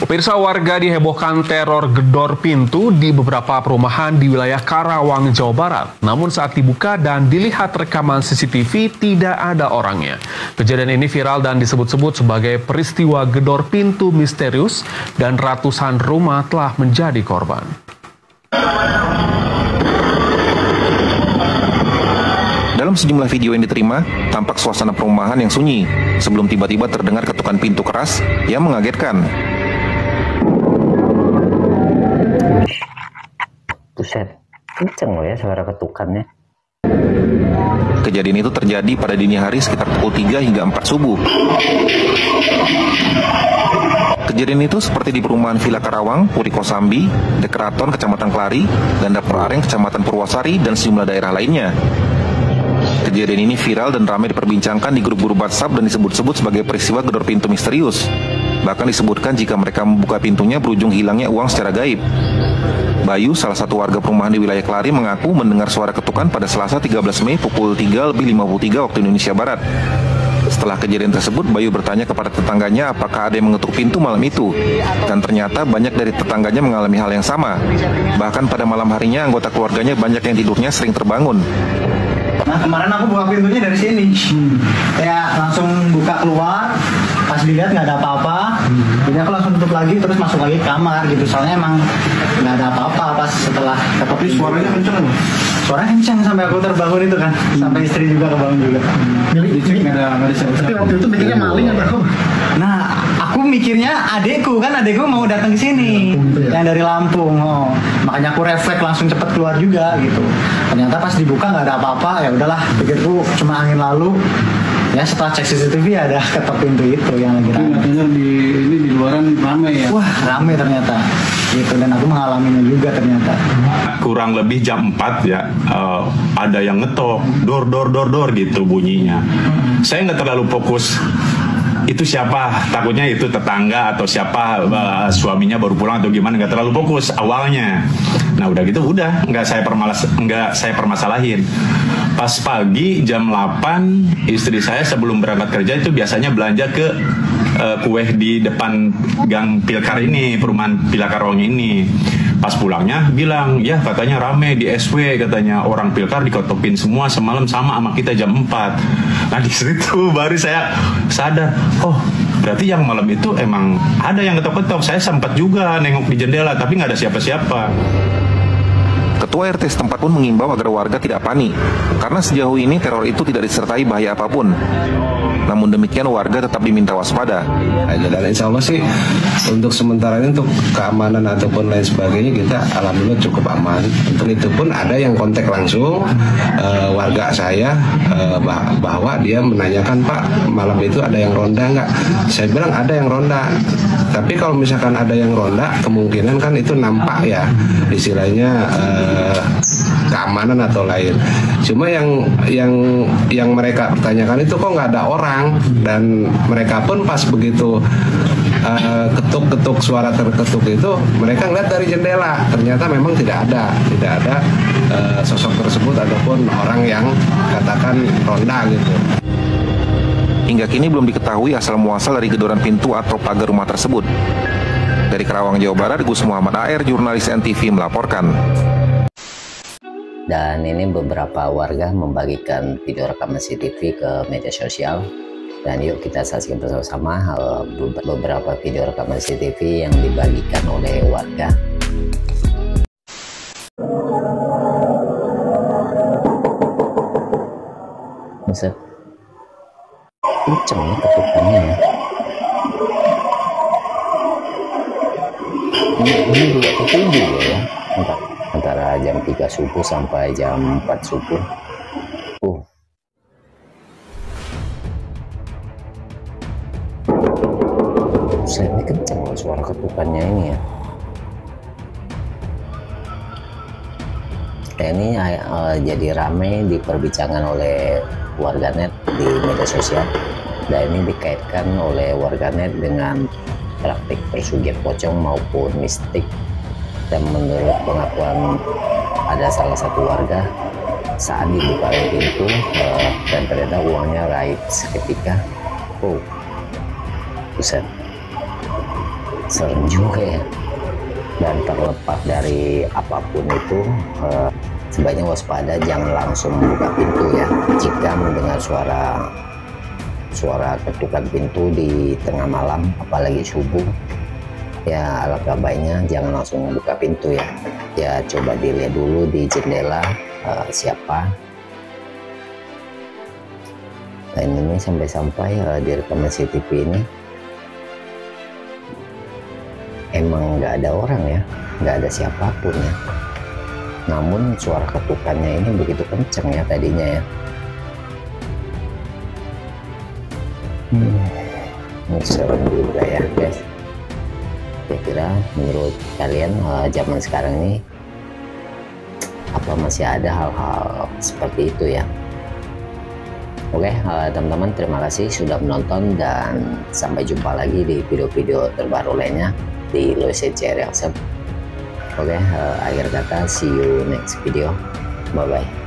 Pemirsa, warga dihebohkan teror gedor pintu di beberapa perumahan di wilayah Karawang, Jawa Barat. Namun saat dibuka dan dilihat rekaman CCTV, tidak ada orangnya. Kejadian ini viral dan disebut-sebut sebagai peristiwa gedor pintu misterius dan ratusan rumah telah menjadi korban. Dalam sejumlah video yang diterima, tampak suasana perumahan yang sunyi sebelum tiba-tiba terdengar ketukan pintu keras yang mengagetkan. Buset, kenceng loh ya suara ketukannya. Kejadian itu terjadi pada dini hari sekitar pukul 3 hingga 4 subuh. Kejadian itu seperti di perumahan Villa Karawang, Puri Kosambi, Dekraton, Kecamatan Klari, dan Dapur Areng, Kecamatan Purwosari, dan sejumlah daerah lainnya. Kejadian ini viral dan ramai diperbincangkan di grup-grup WhatsApp dan disebut-sebut sebagai peristiwa gedor pintu misterius. Bahkan disebutkan jika mereka membuka pintunya berujung hilangnya uang secara gaib. Bayu, salah satu warga perumahan di wilayah Klari, mengaku mendengar suara ketukan pada Selasa 13 Mei pukul 3:53 waktu Indonesia Barat. Setelah kejadian tersebut, Bayu bertanya kepada tetangganya apakah ada yang mengetuk pintu malam itu. Dan ternyata banyak dari tetangganya mengalami hal yang sama. Bahkan pada malam harinya, anggota keluarganya banyak yang tidurnya sering terbangun. Nah, kemarin aku buka pintunya dari sini. Kayak langsung buka keluar, pas dilihat nggak ada apa-apa. Jadi aku langsung tutup lagi, terus masuk lagi ke kamar gitu. Soalnya emang nggak ada apa-apa pas setelah ketok. Tapi suaranya kenceng. Suaranya kenceng sampai aku terbangun itu kan. Sampai istri juga kebangun juga. Jadi nggak ada siapa-siapa. Tapi waktu itu mikirnya maling atau apa? Nah, aku mikirnya adekku mau datang ke sini. Yang dari Lampung. Oh. Makanya aku refleks langsung cepet keluar juga gitu. Ternyata pas dibuka nggak ada apa-apa, ya udahlah, pikirku cuma angin lalu. Ya setelah cek CCTV ada ketok pintu itu yang lagi ramai. Katanya di luaran ramai ya? Wah, ramai ternyata. Gitu, dan aku mengalaminya juga ternyata. Kurang lebih jam 4 ya, ada yang ngetok, dor gitu bunyinya. Saya nggak terlalu fokus. Itu siapa, takutnya itu tetangga atau siapa, suaminya baru pulang atau gimana, nggak terlalu fokus awalnya. Nah udah gitu nggak saya permasalahin. Pas pagi jam 8 istri saya sebelum berangkat kerja itu biasanya belanja ke kue di depan gang Pilkar ini, perumahan Villa Karawang ini. Pas pulangnya bilang, ya katanya rame di SW, katanya orang Pilkar dikotopin semua semalam sama kita jam 4. Nah di situ baru saya sadar, oh berarti yang malam itu emang ada yang ketok-ketok. Saya sempat juga nengok di jendela tapi nggak ada siapa-siapa. Ketua RT setempat pun mengimbau agar warga tidak panik, karena sejauh ini teror itu tidak disertai bahaya apapun. Namun demikian warga tetap diminta waspada. Dan insya Allah sih untuk sementara ini untuk keamanan ataupun lain sebagainya kita alhamdulillah cukup aman. Untuk itu pun ada yang kontak langsung warga saya bahwa dia menanyakan, Pak malam itu ada yang ronda nggak? Saya bilang ada yang ronda. Tapi kalau misalkan ada yang ronda kemungkinan kan itu nampak ya istilahnya keamanan atau lain. Cuma yang mereka pertanyakan itu kok nggak ada orang, dan mereka pun pas begitu ketuk-ketuk suara terketuk itu mereka ngeliat dari jendela, ternyata memang tidak ada sosok tersebut ataupun orang yang katakan ronda gitu. Hingga kini belum diketahui asal muasal dari gedoran pintu atau pagar rumah tersebut. Dari Karawang, Jawa Barat, Gus Muhammad AR, jurnalis NTV melaporkan. Dan ini beberapa warga membagikan video rekaman CCTV ke media sosial. Dan yuk kita saksikan bersama-sama beberapa video rekaman CCTV yang dibagikan oleh warga. Buset, kenceng nih ketukannya ya. Ini juga ketujuh ya, antara jam 3 subuh sampai jam 4 subuh. Ini kenceng loh suara ketukannya ini ya. Ini jadi ramai diperbincangkan oleh warganet di media sosial, dan ini dikaitkan oleh warganet dengan praktik persugihan pocong maupun mistik. Dan menurut pengakuan ada salah satu warga, saat dibuka pintu dan ternyata uangnya raib seketika. Buset, serem juga ya. Dan terlepas dari apapun itu, sebaiknya waspada, jangan langsung buka pintu ya. Jika mendengar suara ketukan pintu di tengah malam, apalagi subuh, ya alangkah baiknya jangan langsung buka pintu ya. Ya coba dilihat dulu di jendela siapa. Dan ini sampai-sampai di rekaman CCTV ini emang nggak ada orang ya, nggak ada siapapun ya. Namun suara ketukannya ini begitu kenceng ya tadinya ya. Ini serem juga ya guys. Kira-kira menurut kalian zaman sekarang ini apa masih ada hal-hal seperti itu ya? Oke teman-teman, terima kasih sudah menonton dan sampai jumpa lagi di video-video terbaru lainnya di Loise CR Reaction. Oke, akhir kata, see you next video. Bye bye.